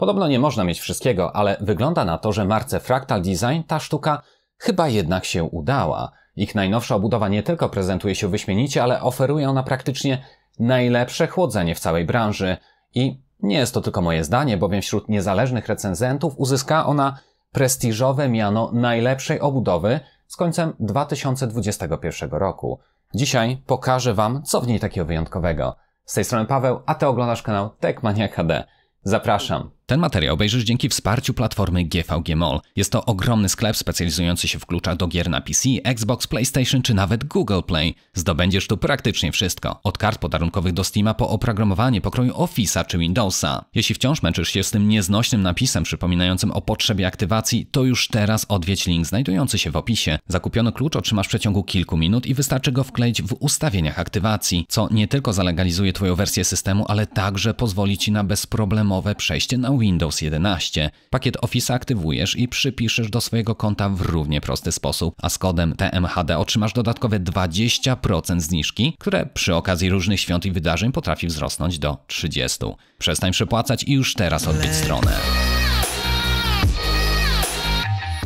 Podobno nie można mieć wszystkiego, ale wygląda na to, że marce Fractal Design ta sztuka chyba jednak się udała. Ich najnowsza obudowa nie tylko prezentuje się wyśmienicie, ale oferuje ona praktycznie najlepsze chłodzenie w całej branży. I nie jest to tylko moje zdanie, bowiem wśród niezależnych recenzentów uzyskała ona prestiżowe miano najlepszej obudowy z końcem 2021 roku. Dzisiaj pokażę Wam, co w niej takiego wyjątkowego. Z tej strony Paweł, a Ty oglądasz kanał Techmaniak HD. Zapraszam. Ten materiał obejrzysz dzięki wsparciu platformy GVG Mall. Jest to ogromny sklep specjalizujący się w kluczach do gier na PC, Xbox, PlayStation czy nawet Google Play. Zdobędziesz tu praktycznie wszystko. Od kart podarunkowych do Steama po oprogramowanie pokroju Office'a czy Windowsa. Jeśli wciąż męczysz się z tym nieznośnym napisem przypominającym o potrzebie aktywacji, to już teraz odwiedź link znajdujący się w opisie. Zakupiony klucz otrzymasz w przeciągu kilku minut i wystarczy go wkleić w ustawieniach aktywacji, co nie tylko zalegalizuje Twoją wersję systemu, ale także pozwoli Ci na bezproblemowe przejście na Windows 11. Pakiet Office aktywujesz i przypiszesz do swojego konta w równie prosty sposób, a z kodem TMHD otrzymasz dodatkowe 20% zniżki, które przy okazji różnych świąt i wydarzeń potrafi wzrosnąć do 30%. Przestań przepłacać i już teraz odwiedź stronę.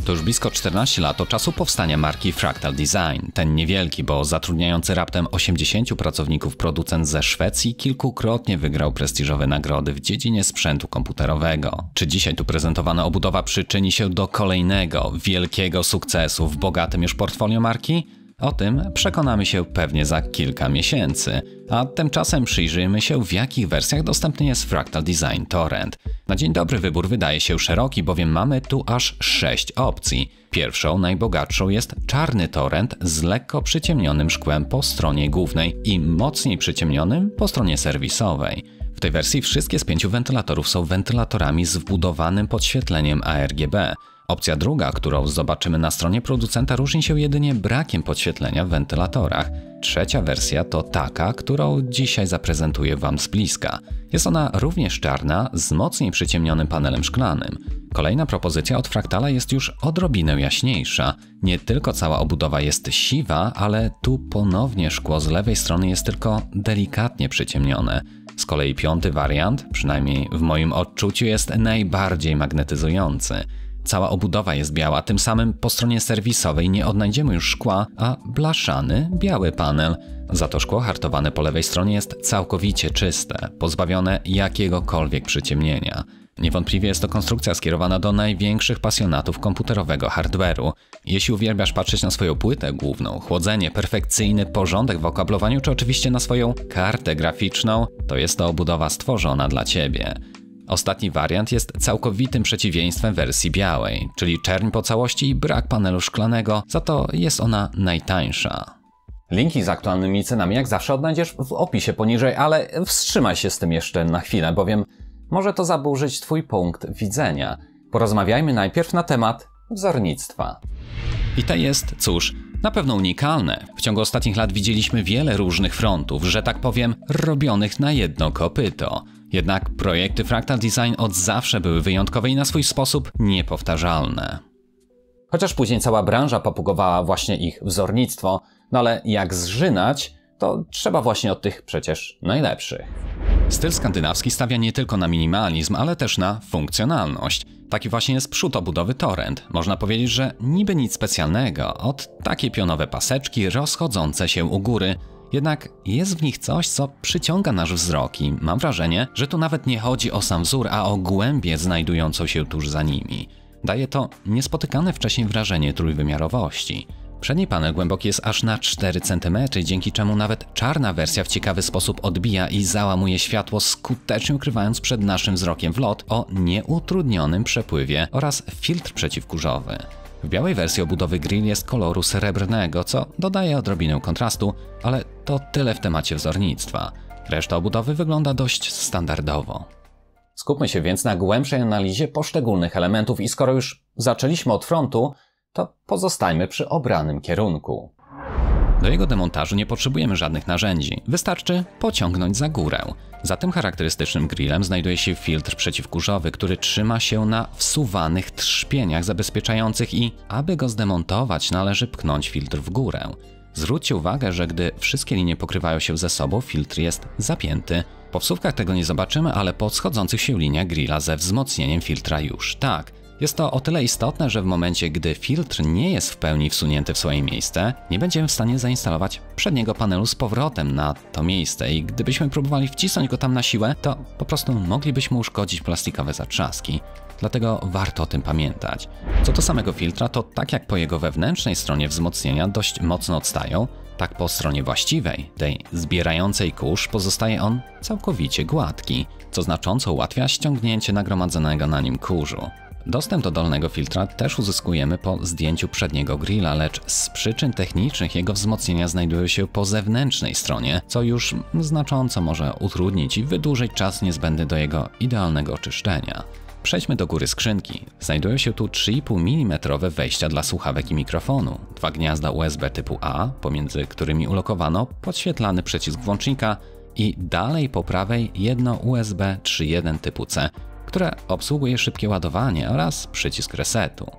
To już blisko 14 lat od czasu powstania marki Fractal Design. Ten niewielki, bo zatrudniający raptem 80 pracowników producent ze Szwecji kilkukrotnie wygrał prestiżowe nagrody w dziedzinie sprzętu komputerowego. Czy dzisiaj tu prezentowana obudowa przyczyni się do kolejnego wielkiego sukcesu w bogatym już portfolio marki? O tym przekonamy się pewnie za kilka miesięcy, a tymczasem przyjrzyjmy się, w jakich wersjach dostępny jest Fractal Design Torrent. Na dzień dobry wybór wydaje się szeroki, bowiem mamy tu aż 6 opcji. Pierwszą, najbogatszą jest czarny torrent z lekko przyciemnionym szkłem po stronie głównej i mocniej przyciemnionym po stronie serwisowej. W tej wersji wszystkie z 5 wentylatorów są wentylatorami z wbudowanym podświetleniem ARGB. Opcja druga, którą zobaczymy na stronie producenta, różni się jedynie brakiem podświetlenia w wentylatorach. Trzecia wersja to taka, którą dzisiaj zaprezentuję Wam z bliska. Jest ona również czarna, z mocniej przyciemnionym panelem szklanym. Kolejna propozycja od Fractala jest już odrobinę jaśniejsza. Nie tylko cała obudowa jest siwa, ale tu ponownie szkło z lewej strony jest tylko delikatnie przyciemnione. Z kolei piąty wariant, przynajmniej w moim odczuciu, jest najbardziej magnetyzujący. Cała obudowa jest biała, tym samym po stronie serwisowej nie odnajdziemy już szkła, a blaszany, biały panel. Za to szkło hartowane po lewej stronie jest całkowicie czyste, pozbawione jakiegokolwiek przyciemnienia. Niewątpliwie jest to konstrukcja skierowana do największych pasjonatów komputerowego hardware'u. Jeśli uwielbiasz patrzeć na swoją płytę główną, chłodzenie, perfekcyjny porządek w okablowaniu, czy oczywiście na swoją kartę graficzną, to jest to obudowa stworzona dla Ciebie. Ostatni wariant jest całkowitym przeciwieństwem wersji białej, czyli czerń po całości i brak panelu szklanego, za to jest ona najtańsza. Linki z aktualnymi cenami jak zawsze odnajdziesz w opisie poniżej, ale wstrzymaj się z tym jeszcze na chwilę, bowiem może to zaburzyć Twój punkt widzenia. Porozmawiajmy najpierw na temat wzornictwa. I to jest, cóż, na pewno unikalne. W ciągu ostatnich lat widzieliśmy wiele różnych frontów, że tak powiem, robionych na jedno kopyto. Jednak projekty Fractal Design od zawsze były wyjątkowe i na swój sposób niepowtarzalne. Chociaż później cała branża popugowała właśnie ich wzornictwo, no ale jak zżynać, to trzeba właśnie od tych przecież najlepszych. Styl skandynawski stawia nie tylko na minimalizm, ale też na funkcjonalność. Taki właśnie jest przód obudowy Torrent. Można powiedzieć, że niby nic specjalnego, od takie pionowe paseczki rozchodzące się u góry. Jednak jest w nich coś, co przyciąga nasz wzrok i mam wrażenie, że tu nawet nie chodzi o sam wzór, a o głębię znajdującą się tuż za nimi. Daje to niespotykane wcześniej wrażenie trójwymiarowości. Przedni panel głęboki jest aż na 4 cm, dzięki czemu nawet czarna wersja w ciekawy sposób odbija i załamuje światło, skutecznie ukrywając przed naszym wzrokiem wlot o nieutrudnionym przepływie oraz filtr przeciwkurzowy. W białej wersji obudowy grill jest koloru srebrnego, co dodaje odrobinę kontrastu, ale to tyle w temacie wzornictwa. Reszta obudowy wygląda dość standardowo. Skupmy się więc na głębszej analizie poszczególnych elementów i skoro już zaczęliśmy od frontu, to pozostajmy przy obranym kierunku. Do jego demontażu nie potrzebujemy żadnych narzędzi, wystarczy pociągnąć za górę. Za tym charakterystycznym grillem znajduje się filtr przeciwkurzowy, który trzyma się na wsuwanych trzpieniach zabezpieczających i aby go zdemontować należy pchnąć filtr w górę. Zwróćcie uwagę, że gdy wszystkie linie pokrywają się ze sobą, filtr jest zapięty. Po wsówkach tego nie zobaczymy, ale po schodzących się liniach grilla ze wzmocnieniem filtra już tak. Jest to o tyle istotne, że w momencie, gdy filtr nie jest w pełni wsunięty w swoje miejsce, nie będziemy w stanie zainstalować przedniego panelu z powrotem na to miejsce i gdybyśmy próbowali wcisnąć go tam na siłę, to po prostu moglibyśmy uszkodzić plastikowe zatrzaski. Dlatego warto o tym pamiętać. Co do samego filtra, to tak jak po jego wewnętrznej stronie wzmocnienia dość mocno odstają, tak po stronie właściwej, tej zbierającej kurz, pozostaje on całkowicie gładki, co znacząco ułatwia ściągnięcie nagromadzonego na nim kurzu. Dostęp do dolnego filtra też uzyskujemy po zdjęciu przedniego grilla, lecz z przyczyn technicznych jego wzmocnienia znajdują się po zewnętrznej stronie, co już znacząco może utrudnić i wydłużyć czas niezbędny do jego idealnego oczyszczenia. Przejdźmy do góry skrzynki. Znajdują się tu 3,5 mm wejścia dla słuchawek i mikrofonu, 2 gniazda USB typu A, pomiędzy którymi ulokowano podświetlany przycisk włącznika i dalej po prawej jedno USB 3.1 typu C, które obsługuje szybkie ładowanie oraz przycisk resetu.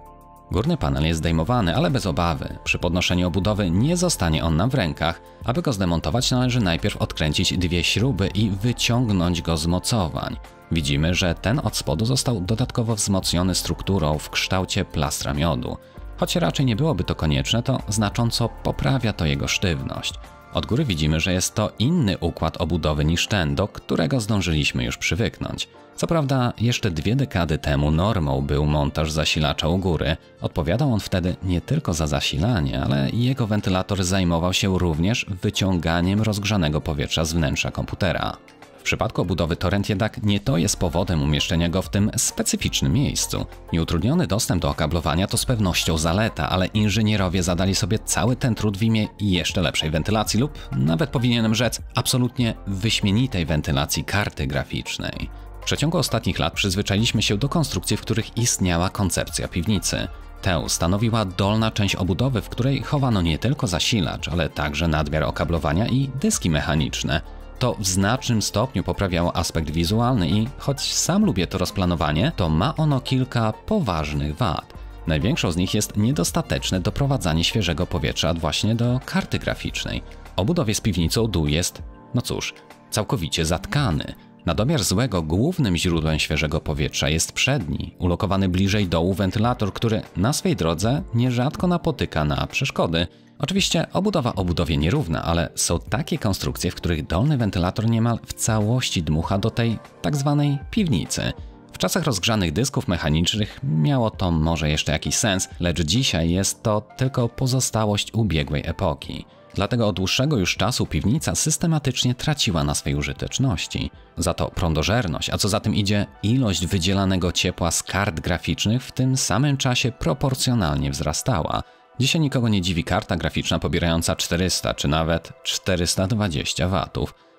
Górny panel jest zdejmowany, ale bez obawy. Przy podnoszeniu obudowy nie zostanie on nam w rękach. Aby go zdemontować, należy najpierw odkręcić 2 śruby i wyciągnąć go z mocowań. Widzimy, że ten od spodu został dodatkowo wzmocniony strukturą w kształcie plastra miodu. Choć raczej nie byłoby to konieczne, to znacząco poprawia to jego sztywność. Od góry widzimy, że jest to inny układ obudowy niż ten, do którego zdążyliśmy już przywyknąć. Co prawda, jeszcze 2 dekady temu normą był montaż zasilacza u góry. Odpowiadał on wtedy nie tylko za zasilanie, ale jego wentylator zajmował się również wyciąganiem rozgrzanego powietrza z wnętrza komputera. W przypadku obudowy Torrent jednak nie to jest powodem umieszczenia go w tym specyficznym miejscu. Nieutrudniony dostęp do okablowania to z pewnością zaleta, ale inżynierowie zadali sobie cały ten trud w imię jeszcze lepszej wentylacji lub, nawet powinienem rzec, absolutnie wyśmienitej wentylacji karty graficznej. W przeciągu ostatnich lat przyzwyczailiśmy się do konstrukcji, w których istniała koncepcja piwnicy. Tę stanowiła dolna część obudowy, w której chowano nie tylko zasilacz, ale także nadmiar okablowania i dyski mechaniczne. To w znacznym stopniu poprawiało aspekt wizualny i choć sam lubię to rozplanowanie, to ma ono kilka poważnych wad. Największą z nich jest niedostateczne doprowadzanie świeżego powietrza właśnie do karty graficznej. O budowie z piwnicą dół jest, no cóż, całkowicie zatkany. Na domiar złego głównym źródłem świeżego powietrza jest przedni, ulokowany bliżej dołu wentylator, który na swej drodze nierzadko napotyka na przeszkody. Oczywiście obudowa obudowie nierówna, ale są takie konstrukcje, w których dolny wentylator niemal w całości dmucha do tej tak zwanej piwnicy. W czasach rozgrzanych dysków mechanicznych miało to może jeszcze jakiś sens, lecz dzisiaj jest to tylko pozostałość ubiegłej epoki. Dlatego od dłuższego już czasu piwnica systematycznie traciła na swej użyteczności. Za to prądożerność, a co za tym idzie ilość wydzielanego ciepła z kart graficznych w tym samym czasie proporcjonalnie wzrastała. Dzisiaj nikogo nie dziwi karta graficzna pobierająca 400 czy nawet 420 W.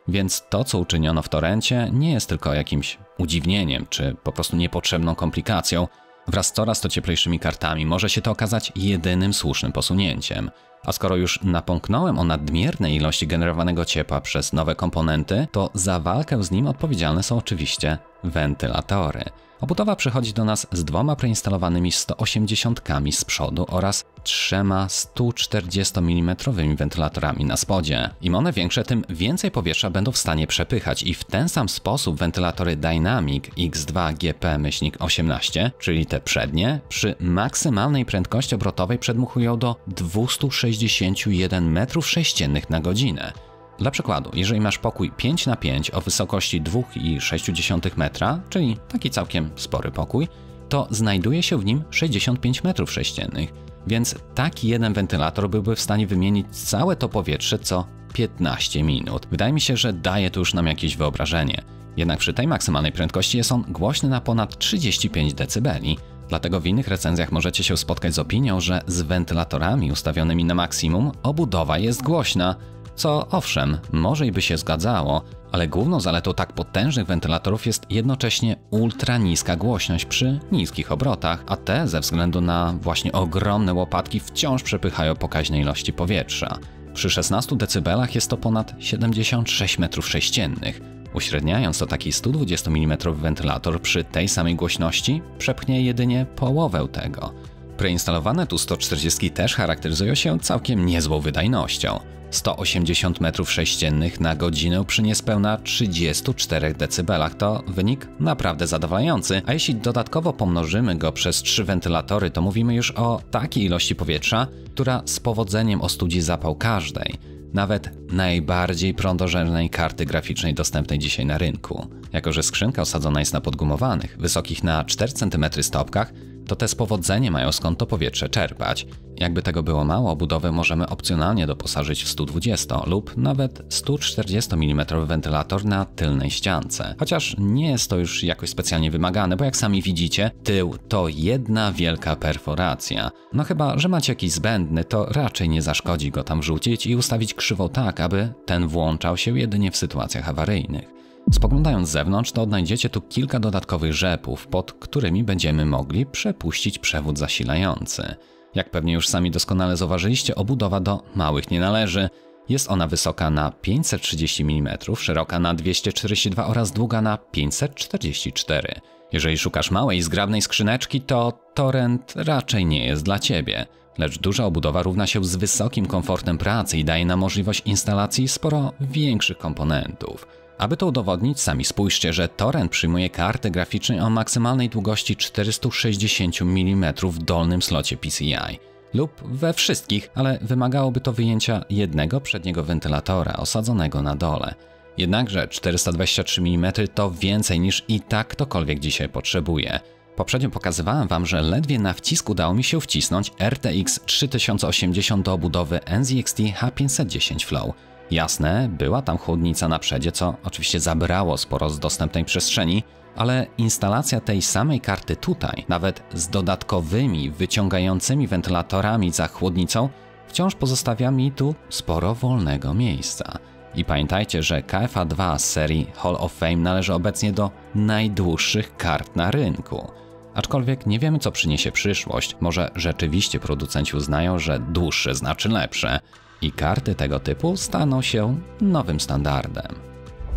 Więc to, co uczyniono w Torrencie, nie jest tylko jakimś udziwnieniem czy po prostu niepotrzebną komplikacją. Wraz z coraz to cieplejszymi kartami może się to okazać jedynym słusznym posunięciem. A skoro już napomknąłem o nadmiernej ilości generowanego ciepła przez nowe komponenty, to za walkę z nim odpowiedzialne są oczywiście wentylatory. Obudowa przychodzi do nas z 2 preinstalowanymi 180-kami z przodu oraz 3 140 mm wentylatorami na spodzie. Im one większe, tym więcej powietrza będą w stanie przepychać i w ten sam sposób wentylatory Dynamic X2GP-18, czyli te przednie, przy maksymalnej prędkości obrotowej przedmuchują do 261 m3 na godzinę. Dla przykładu, jeżeli masz pokój 5×5 o wysokości 2,6 metra, czyli taki całkiem spory pokój, to znajduje się w nim 65 m3, więc taki jeden wentylator byłby w stanie wymienić całe to powietrze co 15 minut. Wydaje mi się, że daje to już nam jakieś wyobrażenie. Jednak przy tej maksymalnej prędkości jest on głośny na ponad 35 dB. Dlatego w innych recenzjach możecie się spotkać z opinią, że z wentylatorami ustawionymi na maksimum obudowa jest głośna. Co owszem, może i by się zgadzało, ale główną zaletą tak potężnych wentylatorów jest jednocześnie ultra niska głośność przy niskich obrotach, a te ze względu na właśnie ogromne łopatki wciąż przepychają pokaźne ilości powietrza. Przy 16 dB jest to ponad 76 m3. Uśredniając to taki 120 mm wentylator przy tej samej głośności przepchnie jedynie połowę tego. Preinstalowane tu 140 też charakteryzują się całkiem niezłą wydajnością. 180 m3 na godzinę przy niespełna 34 dB to wynik naprawdę zadowalający, a jeśli dodatkowo pomnożymy go przez 3 wentylatory, to mówimy już o takiej ilości powietrza, która z powodzeniem ostudzi zapał każdej, nawet najbardziej prądożernej karty graficznej dostępnej dzisiaj na rynku. Jako że skrzynka osadzona jest na podgumowanych, wysokich na 4 cm stopkach, to te z powodzeniem mają skąd to powietrze czerpać. Jakby tego było mało, obudowę możemy opcjonalnie doposażyć w 120 lub nawet 140 mm wentylator na tylnej ściance. Chociaż nie jest to już jakoś specjalnie wymagane, bo jak sami widzicie, tył to jedna wielka perforacja. No chyba, że macie jakiś zbędny, to raczej nie zaszkodzi go tam wrzucić i ustawić krzywą tak, aby ten włączał się jedynie w sytuacjach awaryjnych. Spoglądając z zewnątrz, to odnajdziecie tu kilka dodatkowych rzepów, pod którymi będziemy mogli przepuścić przewód zasilający. Jak pewnie już sami doskonale zauważyliście, obudowa do małych nie należy. Jest ona wysoka na 530 mm, szeroka na 242 oraz długa na 544. Jeżeli szukasz małej, zgrabnej skrzyneczki, to Torrent raczej nie jest dla Ciebie. Lecz duża obudowa równa się z wysokim komfortem pracy i daje nam możliwość instalacji sporo większych komponentów. Aby to udowodnić, sami spójrzcie, że Torrent przyjmuje kartę graficzną o maksymalnej długości 460 mm w dolnym slocie PCI. Lub we wszystkich, ale wymagałoby to wyjęcia jednego przedniego wentylatora osadzonego na dole. Jednakże 423 mm to więcej niż i tak ktokolwiek dzisiaj potrzebuje. Poprzednio pokazywałem Wam, że ledwie na wcisk udało mi się wcisnąć RTX 3080 do obudowy NZXT H510 Flow. Jasne, była tam chłodnica na przedzie, co oczywiście zabrało sporo z dostępnej przestrzeni, ale instalacja tej samej karty tutaj, nawet z dodatkowymi, wyciągającymi wentylatorami za chłodnicą, wciąż pozostawia mi tu sporo wolnego miejsca. I pamiętajcie, że KFA2 z serii Hall of Fame należy obecnie do najdłuższych kart na rynku. Aczkolwiek nie wiemy, co przyniesie przyszłość. Może rzeczywiście producenci uznają, że dłuższe znaczy lepsze i karty tego typu staną się nowym standardem.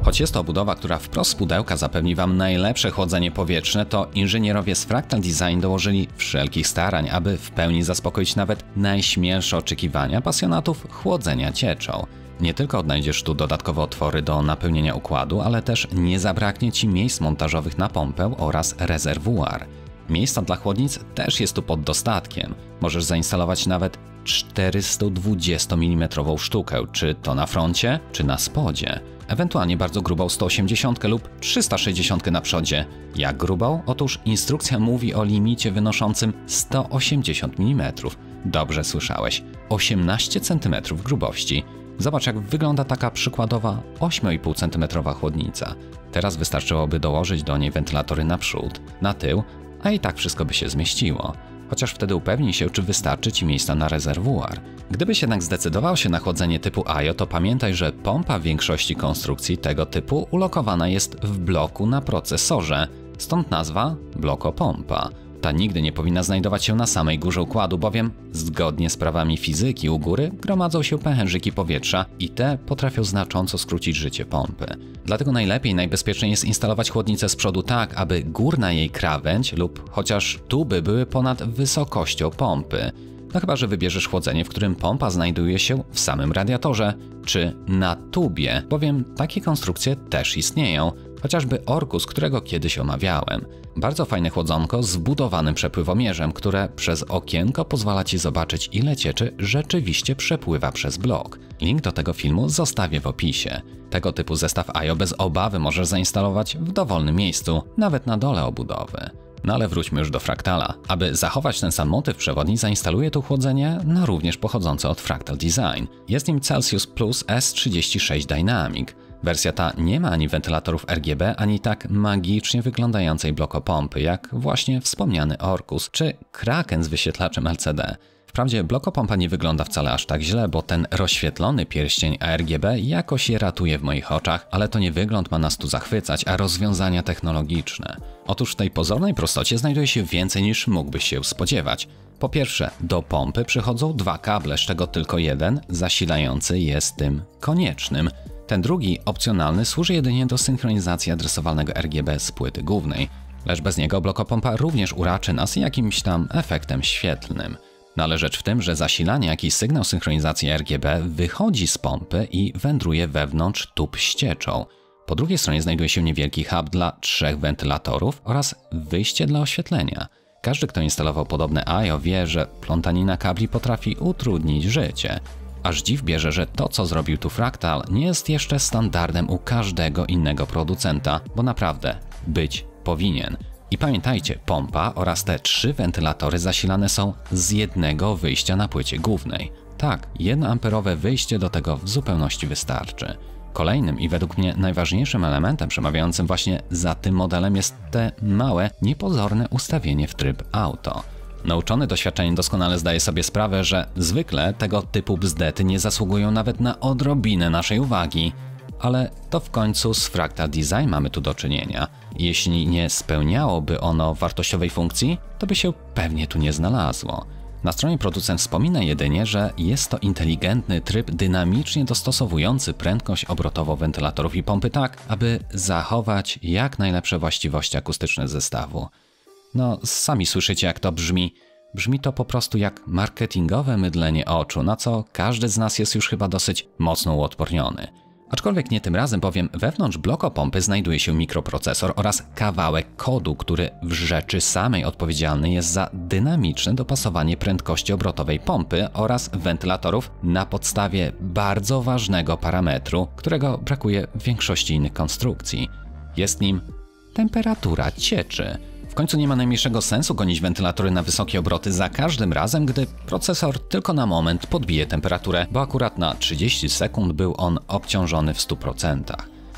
Choć jest to obudowa, która wprost z pudełka zapewni Wam najlepsze chłodzenie powietrzne, to inżynierowie z Fractal Design dołożyli wszelkich starań, aby w pełni zaspokoić nawet najśmielsze oczekiwania pasjonatów chłodzenia cieczą. Nie tylko odnajdziesz tu dodatkowe otwory do napełnienia układu, ale też nie zabraknie Ci miejsc montażowych na pompę oraz rezerwuar. Miejsca dla chłodnic też jest tu pod dostatkiem. Możesz zainstalować nawet 420 mm sztukę, czy to na froncie, czy na spodzie. Ewentualnie bardzo grubą 180 lub 360 na przodzie. Jak grubą? Otóż instrukcja mówi o limicie wynoszącym 180 mm. Dobrze słyszałeś, 18 cm grubości. Zobacz, jak wygląda taka przykładowa 8,5 cm chłodnica. Teraz wystarczyłoby dołożyć do niej wentylatory na przód, na tył, a i tak wszystko by się zmieściło. Chociaż wtedy upewnij się, czy wystarczy Ci miejsca na rezerwuar. Gdybyś jednak zdecydował się na chłodzenie typu AIO, to pamiętaj, że pompa w większości konstrukcji tego typu ulokowana jest w bloku na procesorze, stąd nazwa blokopompa. Ta nigdy nie powinna znajdować się na samej górze układu, bowiem zgodnie z prawami fizyki u góry gromadzą się pęcherzyki powietrza i te potrafią znacząco skrócić życie pompy. Dlatego najlepiej i najbezpieczniej jest instalować chłodnicę z przodu tak, aby górna jej krawędź lub chociaż tuby były ponad wysokością pompy. No chyba, że wybierzesz chłodzenie, w którym pompa znajduje się w samym radiatorze, czy na tubie, bowiem takie konstrukcje też istnieją. Chociażby Orkus, którego kiedyś omawiałem. Bardzo fajne chłodzonko z wbudowanym przepływomierzem, które przez okienko pozwala Ci zobaczyć, ile cieczy rzeczywiście przepływa przez blok. Link do tego filmu zostawię w opisie. Tego typu zestaw AIO bez obawy możesz zainstalować w dowolnym miejscu, nawet na dole obudowy. No ale wróćmy już do Fractala. Aby zachować ten sam motyw przewodni, zainstaluję tu chłodzenie, no również pochodzące od Fractal Design. Jest nim Celsius Plus S36 Dynamic. Wersja ta nie ma ani wentylatorów RGB, ani tak magicznie wyglądającej blokopompy, jak właśnie wspomniany Orkus czy Kraken z wyświetlaczem LCD. Wprawdzie blokopompa nie wygląda wcale aż tak źle, bo ten rozświetlony pierścień ARGB jakoś je ratuje w moich oczach, ale to nie wygląd ma nas tu zachwycać, a rozwiązania technologiczne. Otóż w tej pozornej prostocie znajduje się więcej niż mógłbyś się spodziewać. Po pierwsze, do pompy przychodzą dwa kable, z czego tylko jeden, zasilający, jest tym koniecznym. Ten drugi, opcjonalny, służy jedynie do synchronizacji adresowalnego RGB z płyty głównej, lecz bez niego blokopompa również uraczy nas jakimś tam efektem świetlnym. No ale rzecz w tym, że zasilanie, jak i sygnał synchronizacji RGB wychodzi z pompy i wędruje wewnątrz tub z cieczą. Po drugiej stronie znajduje się niewielki hub dla 3 wentylatorów oraz wyjście dla oświetlenia. Każdy, kto instalował podobne I/O, wie, że plątanina kabli potrafi utrudnić życie. Aż dziw bierze, że to, co zrobił tu Fractal, nie jest jeszcze standardem u każdego innego producenta, bo naprawdę być powinien. I pamiętajcie, pompa oraz te 3 wentylatory zasilane są z jednego wyjścia na płycie głównej. Tak, 1-amperowe wyjście do tego w zupełności wystarczy. Kolejnym i według mnie najważniejszym elementem przemawiającym właśnie za tym modelem jest te małe, niepozorne ustawienie w tryb auto. Nauczony doświadczeniem doskonale zdaje sobie sprawę, że zwykle tego typu bzdety nie zasługują nawet na odrobinę naszej uwagi. Ale to w końcu z Fractal Design mamy tu do czynienia. Jeśli nie spełniałoby ono wartościowej funkcji, to by się pewnie tu nie znalazło. Na stronie producent wspomina jedynie, że jest to inteligentny tryb dynamicznie dostosowujący prędkość obrotową wentylatorów i pompy tak, aby zachować jak najlepsze właściwości akustyczne zestawu. No, sami słyszycie, jak to brzmi. Brzmi to po prostu jak marketingowe mydlenie oczu, na co każdy z nas jest już chyba dosyć mocno uodporniony. Aczkolwiek nie tym razem, bowiem wewnątrz blokopompy znajduje się mikroprocesor oraz kawałek kodu, który w rzeczy samej odpowiedzialny jest za dynamiczne dopasowanie prędkości obrotowej pompy oraz wentylatorów na podstawie bardzo ważnego parametru, którego brakuje w większości innych konstrukcji. Jest nim temperatura cieczy. W końcu nie ma najmniejszego sensu gonić wentylatory na wysokie obroty za każdym razem, gdy procesor tylko na moment podbije temperaturę, bo akurat na 30 sekund był on obciążony w 100%.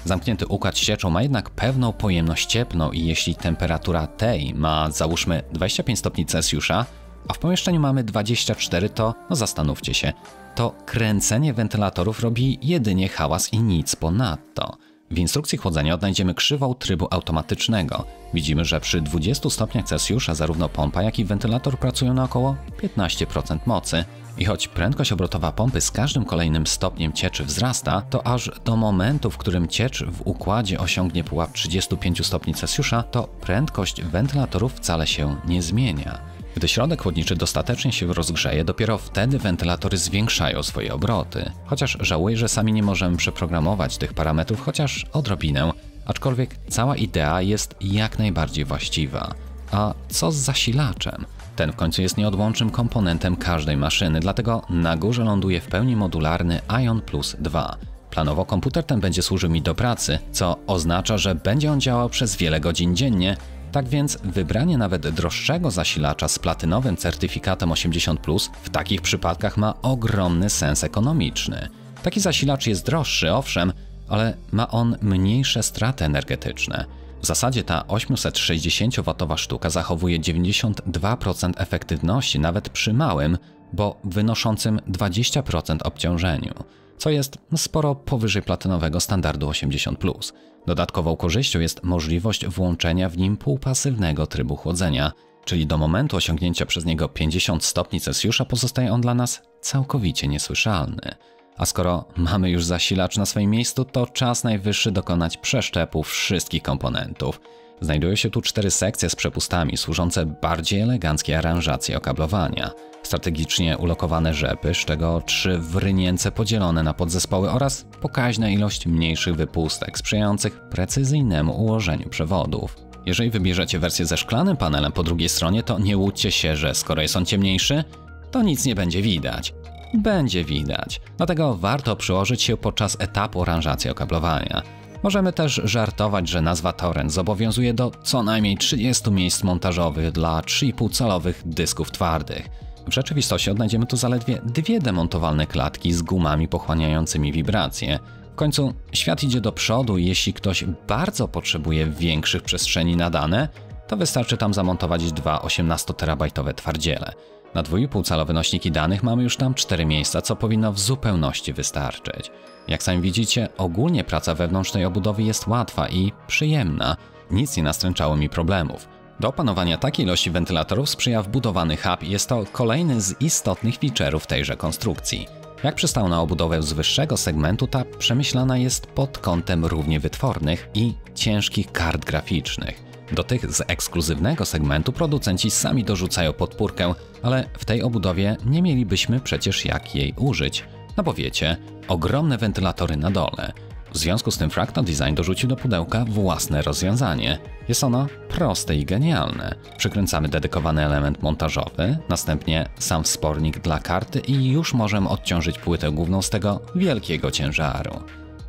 Zamknięty układ z cieczą ma jednak pewną pojemność cieplną i jeśli temperatura tej ma załóżmy 25 stopni Celsjusza, a w pomieszczeniu mamy 24, to zastanówcie się, to kręcenie wentylatorów robi jedynie hałas i nic ponadto. W instrukcji chłodzenia odnajdziemy krzywą trybu automatycznego. Widzimy, że przy 20 stopniach Celsjusza zarówno pompa, jak i wentylator pracują na około 15% mocy. I choć prędkość obrotowa pompy z każdym kolejnym stopniem cieczy wzrasta, to aż do momentu, w którym ciecz w układzie osiągnie pułap 35 stopni Celsjusza, to prędkość wentylatorów wcale się nie zmienia. Gdy środek chłodniczy dostatecznie się rozgrzeje, dopiero wtedy wentylatory zwiększają swoje obroty. Chociaż żałuję, że sami nie możemy przeprogramować tych parametrów, chociaż odrobinę, aczkolwiek cała idea jest jak najbardziej właściwa. A co z zasilaczem? Ten w końcu jest nieodłącznym komponentem każdej maszyny, dlatego na górze ląduje w pełni modularny Ion Plus 2. Planowo komputer ten będzie służył mi do pracy, co oznacza, że będzie on działał przez wiele godzin dziennie. Tak więc wybranie nawet droższego zasilacza z platynowym certyfikatem 80+, w takich przypadkach ma ogromny sens ekonomiczny. Taki zasilacz jest droższy, owszem, ale ma on mniejsze straty energetyczne. W zasadzie ta 860W sztuka zachowuje 92% efektywności nawet przy małym, bo wynoszącym 20% obciążeniu, co jest sporo powyżej platynowego standardu 80+. Dodatkową korzyścią jest możliwość włączenia w nim półpasywnego trybu chłodzenia, czyli do momentu osiągnięcia przez niego 50 stopni Celsjusza pozostaje on dla nas całkowicie niesłyszalny. A skoro mamy już zasilacz na swoim miejscu, to czas najwyższy dokonać przeszczepu wszystkich komponentów. Znajdują się tu 4 sekcje z przepustami służące bardziej eleganckiej aranżacji okablowania, strategicznie ulokowane rzepy, z czego 3 w rynience podzielone na podzespoły oraz pokaźna ilość mniejszych wypustek sprzyjających precyzyjnemu ułożeniu przewodów. Jeżeli wybierzecie wersję ze szklanym panelem po drugiej stronie, to nie łudźcie się, że skoro jest on ciemniejszy, to nic nie będzie widać. Będzie widać, dlatego warto przyłożyć się podczas etapu aranżacji okablowania. Możemy też żartować, że nazwa Torrent zobowiązuje do co najmniej 30 miejsc montażowych dla 3,5-calowych dysków twardych. W rzeczywistości odnajdziemy tu zaledwie 2 demontowalne klatki z gumami pochłaniającymi wibracje. W końcu świat idzie do przodu i jeśli ktoś bardzo potrzebuje większych przestrzeni na dane, to wystarczy tam zamontować 2 18-terabajtowe twardziele. Na 2,5-calowe nośniki danych mamy już tam 4 miejsca, co powinno w zupełności wystarczyć. Jak sami widzicie, ogólnie praca wewnątrz tej obudowy jest łatwa i przyjemna. Nic nie nastręczało mi problemów. Do opanowania takiej ilości wentylatorów sprzyja wbudowany hub i jest to kolejny z istotnych feature'ów tejże konstrukcji. Jak przystało na obudowę z wyższego segmentu, ta przemyślana jest pod kątem równie wytwornych i ciężkich kart graficznych. Do tych z ekskluzywnego segmentu producenci sami dorzucają podpórkę, ale w tej obudowie nie mielibyśmy przecież jak jej użyć. No bo wiecie, ogromne wentylatory na dole. W związku z tym Fractal Design dorzucił do pudełka własne rozwiązanie. Jest ono proste i genialne. Przykręcamy dedykowany element montażowy, następnie sam wspornik dla karty i już możemy odciążyć płytę główną z tego wielkiego ciężaru.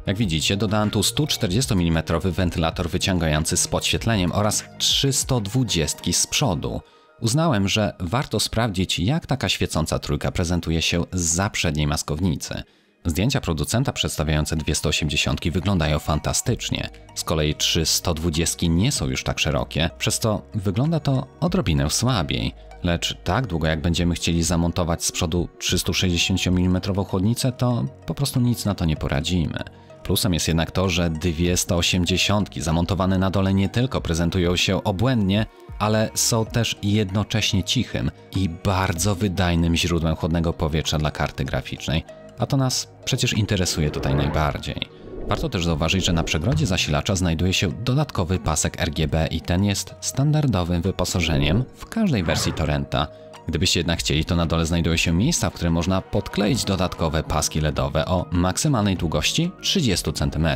Jak widzicie, dodałem tu 140 mm wentylator wyciągający z podświetleniem oraz 320 z przodu. Uznałem, że warto sprawdzić, jak taka świecąca trójka prezentuje się zza przedniej maskownicy. Zdjęcia producenta przedstawiające dwie 180 wyglądają fantastycznie. Z kolei 3 120 nie są już tak szerokie, przez to wygląda to odrobinę słabiej. Lecz tak długo jak będziemy chcieli zamontować z przodu 360 mm chłodnicę, to po prostu nic na to nie poradzimy. Plusem jest jednak to, że dwie 180 zamontowane na dole nie tylko prezentują się obłędnie, ale są też jednocześnie cichym i bardzo wydajnym źródłem chłodnego powietrza dla karty graficznej. A to nas przecież interesuje tutaj najbardziej. Warto też zauważyć, że na przegrodzie zasilacza znajduje się dodatkowy pasek RGB i ten jest standardowym wyposażeniem w każdej wersji torrenta. Gdybyście jednak chcieli, to na dole znajdują się miejsca, w które można podkleić dodatkowe paski LEDowe o maksymalnej długości 30 cm.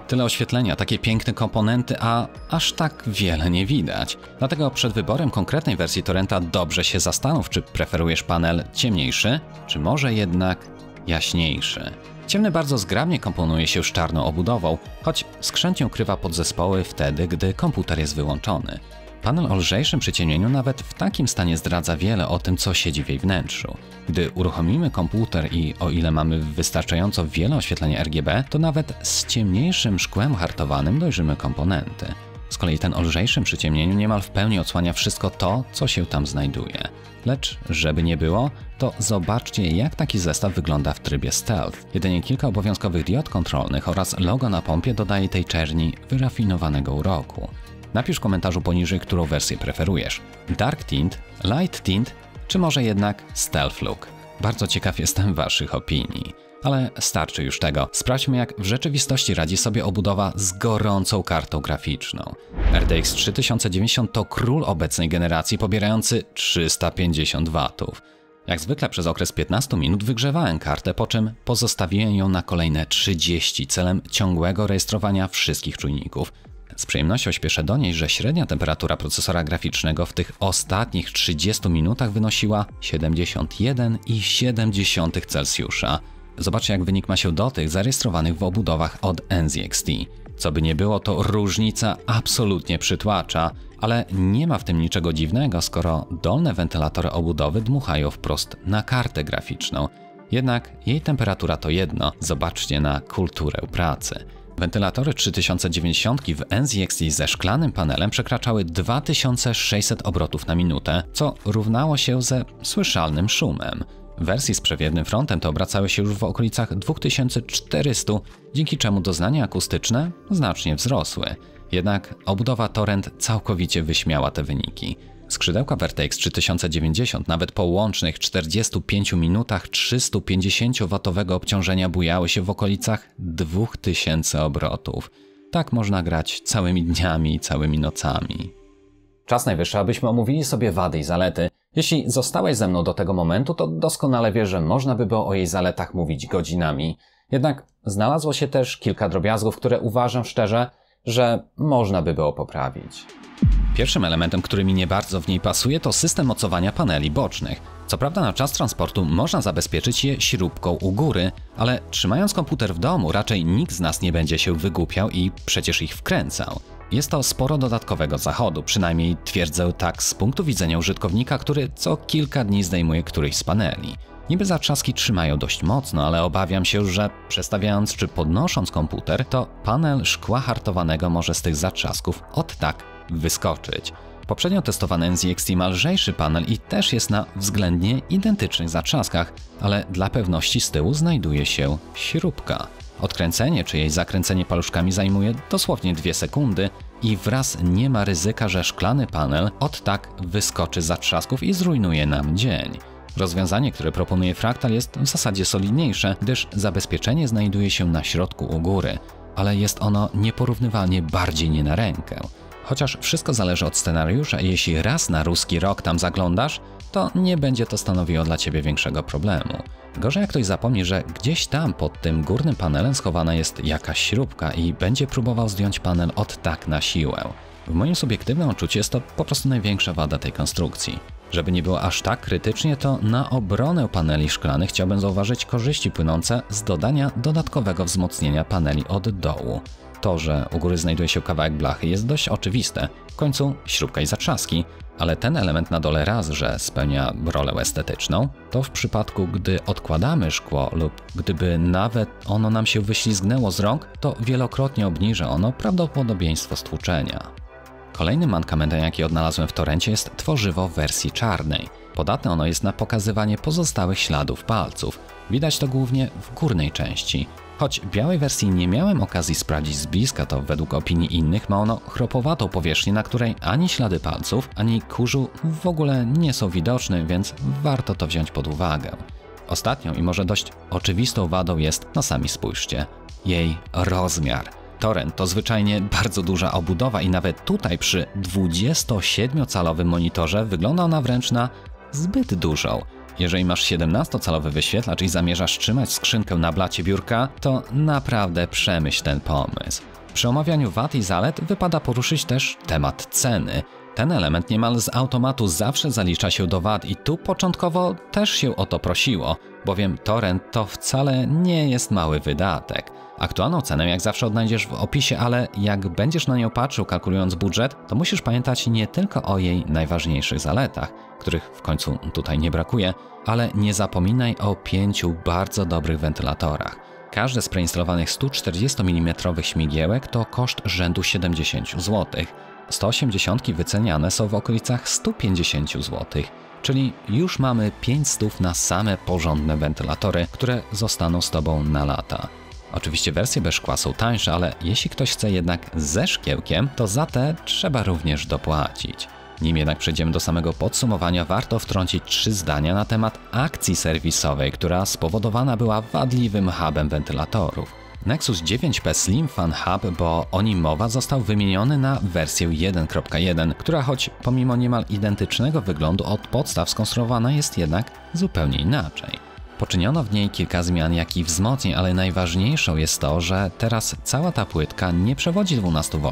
Tyle oświetlenia, takie piękne komponenty, a aż tak wiele nie widać. Dlatego przed wyborem konkretnej wersji torrenta dobrze się zastanów, czy preferujesz panel ciemniejszy, czy może jednak jaśniejszy. Ciemny bardzo zgrabnie komponuje się z czarną obudową, choć skrzętnie ukrywa podzespoły wtedy, gdy komputer jest wyłączony. Panel o lżejszym przyciemnieniu nawet w takim stanie zdradza wiele o tym, co siedzi w jej wnętrzu. Gdy uruchomimy komputer i o ile mamy wystarczająco wiele oświetlenia RGB, to nawet z ciemniejszym szkłem hartowanym dojrzymy komponenty. Z kolei ten o lżejszym przyciemnieniu niemal w pełni odsłania wszystko to, co się tam znajduje. Lecz żeby nie było, to zobaczcie, jak taki zestaw wygląda w trybie stealth. Jedynie kilka obowiązkowych diod kontrolnych oraz logo na pompie dodaje tej czerni wyrafinowanego uroku. Napisz w komentarzu poniżej, którą wersję preferujesz. Dark Tint, Light Tint, czy może jednak Stealth Look? Bardzo ciekaw jestem waszych opinii. Ale starczy już tego. Sprawdźmy, jak w rzeczywistości radzi sobie obudowa z gorącą kartą graficzną. RTX 3090 to król obecnej generacji pobierający 350 W. Jak zwykle przez okres 15 minut wygrzewałem kartę, po czym pozostawiłem ją na kolejne 30 celem ciągłego rejestrowania wszystkich czujników. Z przyjemnością śpieszę donieść, że średnia temperatura procesora graficznego w tych ostatnich 30 minutach wynosiła 71,7 Celsjusza. Zobaczcie, jak wynik ma się do tych zarejestrowanych w obudowach od NZXT. Co by nie było, to różnica absolutnie przytłacza, ale nie ma w tym niczego dziwnego, skoro dolne wentylatory obudowy dmuchają wprost na kartę graficzną. Jednak jej temperatura to jedno, zobaczcie na kulturę pracy. Wentylatory 3090 w NZXT ze szklanym panelem przekraczały 2600 obrotów na minutę, co równało się ze słyszalnym szumem. W wersji z przewiewnym frontem te obracały się już w okolicach 2400, dzięki czemu doznania akustyczne znacznie wzrosły. Jednak obudowa Torrent całkowicie wyśmiała te wyniki. Skrzydełka w RTX 3090 nawet po łącznych 45 minutach 350W obciążenia bujały się w okolicach 2000 obrotów. Tak można grać całymi dniami i całymi nocami. Czas najwyższy, abyśmy omówili sobie wady i zalety. Jeśli zostałeś ze mną do tego momentu, to doskonale wiesz, że można by było o jej zaletach mówić godzinami. Jednak znalazło się też kilka drobiazgów, które uważam szczerze, że można by było poprawić. Pierwszym elementem, który mi nie bardzo w niej pasuje, to system mocowania paneli bocznych. Co prawda na czas transportu można zabezpieczyć je śrubką u góry, ale trzymając komputer w domu raczej nikt z nas nie będzie się wygłupiał i przecież ich wkręcał. Jest to sporo dodatkowego zachodu, przynajmniej twierdzę tak z punktu widzenia użytkownika, który co kilka dni zdejmuje któryś z paneli. Niby zatrzaski trzymają dość mocno, ale obawiam się, że przestawiając czy podnosząc komputer, to panel szkła hartowanego może z tych zatrzasków od tak wyskoczyć. Poprzednio testowany NZXT ma lżejszy panel i też jest na względnie identycznych zatrzaskach, ale dla pewności z tyłu znajduje się śrubka. Odkręcenie czy jej zakręcenie paluszkami zajmuje dosłownie 2 sekundy i wraz nie ma ryzyka, że szklany panel od tak wyskoczy z zatrzasków i zrujnuje nam dzień. Rozwiązanie, które proponuje Fractal, jest w zasadzie solidniejsze, gdyż zabezpieczenie znajduje się na środku u góry, ale jest ono nieporównywalnie bardziej nie na rękę. Chociaż wszystko zależy od scenariusza i jeśli raz na ruski rok tam zaglądasz, to nie będzie to stanowiło dla Ciebie większego problemu. Gorzej jak ktoś zapomni, że gdzieś tam pod tym górnym panelem schowana jest jakaś śrubka i będzie próbował zdjąć panel od tak na siłę. W moim subiektywnym odczuciu jest to po prostu największa wada tej konstrukcji. Żeby nie było aż tak krytycznie, to na obronę paneli szklanych chciałbym zauważyć korzyści płynące z dodania dodatkowego wzmocnienia paneli od dołu. To, że u góry znajduje się kawałek blachy, jest dość oczywiste. W końcu śrubka i zatrzaski, ale ten element na dole raz, że spełnia rolę estetyczną, to w przypadku, gdy odkładamy szkło lub gdyby nawet ono nam się wyślizgnęło z rąk, to wielokrotnie obniży ono prawdopodobieństwo stłuczenia. Kolejnym mankamentem, jaki odnalazłem w torrencie, jest tworzywo w wersji czarnej. Podatne ono jest na pokazywanie pozostałych śladów palców. Widać to głównie w górnej części. Choć białej wersji nie miałem okazji sprawdzić z bliska, to według opinii innych ma ono chropowatą powierzchnię, na której ani ślady palców, ani kurzu w ogóle nie są widoczne, więc warto to wziąć pod uwagę. Ostatnią i może dość oczywistą wadą jest, no sami spójrzcie, jej rozmiar. Torrent to zwyczajnie bardzo duża obudowa i nawet tutaj przy 27-calowym monitorze wygląda ona wręcz na zbyt dużą. Jeżeli masz 17-calowy wyświetlacz i zamierzasz trzymać skrzynkę na blacie biurka, to naprawdę przemyśl ten pomysł. Przy omawianiu wad i zalet wypada poruszyć też temat ceny. Ten element niemal z automatu zawsze zalicza się do wad i tu początkowo też się o to prosiło, bowiem torrent to wcale nie jest mały wydatek. Aktualną cenę jak zawsze odnajdziesz w opisie, ale jak będziesz na nią patrzył kalkulując budżet, to musisz pamiętać nie tylko o jej najważniejszych zaletach, których w końcu tutaj nie brakuje, ale nie zapominaj o 5 bardzo dobrych wentylatorach. Każde z preinstalowanych 140 mm śmigiełek to koszt rzędu 70 zł. 180 wyceniane są w okolicach 150 zł. Czyli już mamy 500 na same porządne wentylatory, które zostaną z Tobą na lata. Oczywiście wersje bez szkła są tańsze, ale jeśli ktoś chce jednak ze szkiełkiem, to za te trzeba również dopłacić. Nim jednak przejdziemy do samego podsumowania, warto wtrącić 3 zdania na temat akcji serwisowej, która spowodowana była wadliwym hubem wentylatorów. Nexus 9P Slim Fan Hub, bo o nim mowa, został wymieniony na wersję 1.1, która choć pomimo niemal identycznego wyglądu od podstaw skonstruowana jest jednak zupełnie inaczej. Poczyniono w niej kilka zmian, jak i wzmocnień, ale najważniejszą jest to, że teraz cała ta płytka nie przewodzi 12 V,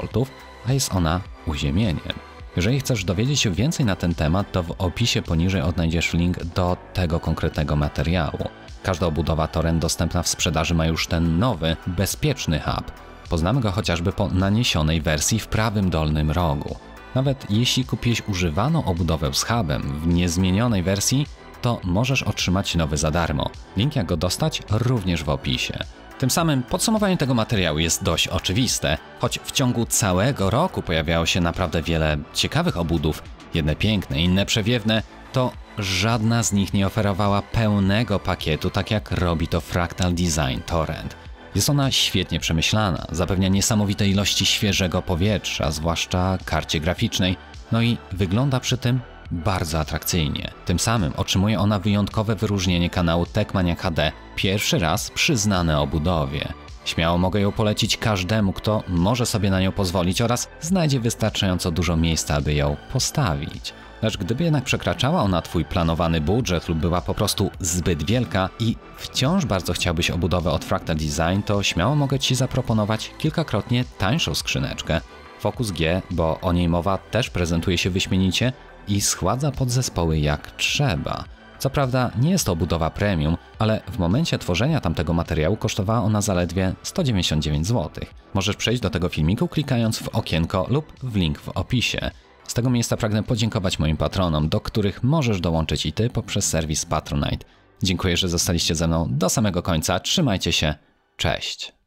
a jest ona uziemieniem. Jeżeli chcesz dowiedzieć się więcej na ten temat, to w opisie poniżej odnajdziesz link do tego konkretnego materiału. Każda obudowa torrent dostępna w sprzedaży ma już ten nowy, bezpieczny hub. Poznamy go chociażby po naniesionej wersji w prawym dolnym rogu. Nawet jeśli kupiłeś używaną obudowę z hubem w niezmienionej wersji, to możesz otrzymać nowy za darmo. Link jak go dostać również w opisie. Tym samym podsumowanie tego materiału jest dość oczywiste, choć w ciągu całego roku pojawiało się naprawdę wiele ciekawych obudów, jedne piękne, inne przewiewne, to żadna z nich nie oferowała pełnego pakietu, tak jak robi to Fractal Design Torrent. Jest ona świetnie przemyślana, zapewnia niesamowite ilości świeżego powietrza, zwłaszcza karcie graficznej, no i wygląda przy tym bardzo atrakcyjnie. Tym samym otrzymuje ona wyjątkowe wyróżnienie kanału Techmania HD, pierwszy raz przyznane obudowie. Śmiało mogę ją polecić każdemu, kto może sobie na nią pozwolić oraz znajdzie wystarczająco dużo miejsca, aby ją postawić. Lecz gdyby jednak przekraczała ona Twój planowany budżet lub była po prostu zbyt wielka i wciąż bardzo chciałbyś obudowę od Fractal Design, to śmiało mogę Ci zaproponować kilkakrotnie tańszą skrzyneczkę. Focus G, bo o niej mowa, też prezentuje się wyśmienicie i schładza podzespoły jak trzeba. Co prawda nie jest to obudowa premium, ale w momencie tworzenia tamtego materiału kosztowała ona zaledwie 199 zł. Możesz przejść do tego filmiku klikając w okienko lub w link w opisie. Z tego miejsca pragnę podziękować moim patronom, do których możesz dołączyć i Ty poprzez serwis Patronite. Dziękuję, że zostaliście ze mną do samego końca, trzymajcie się, cześć!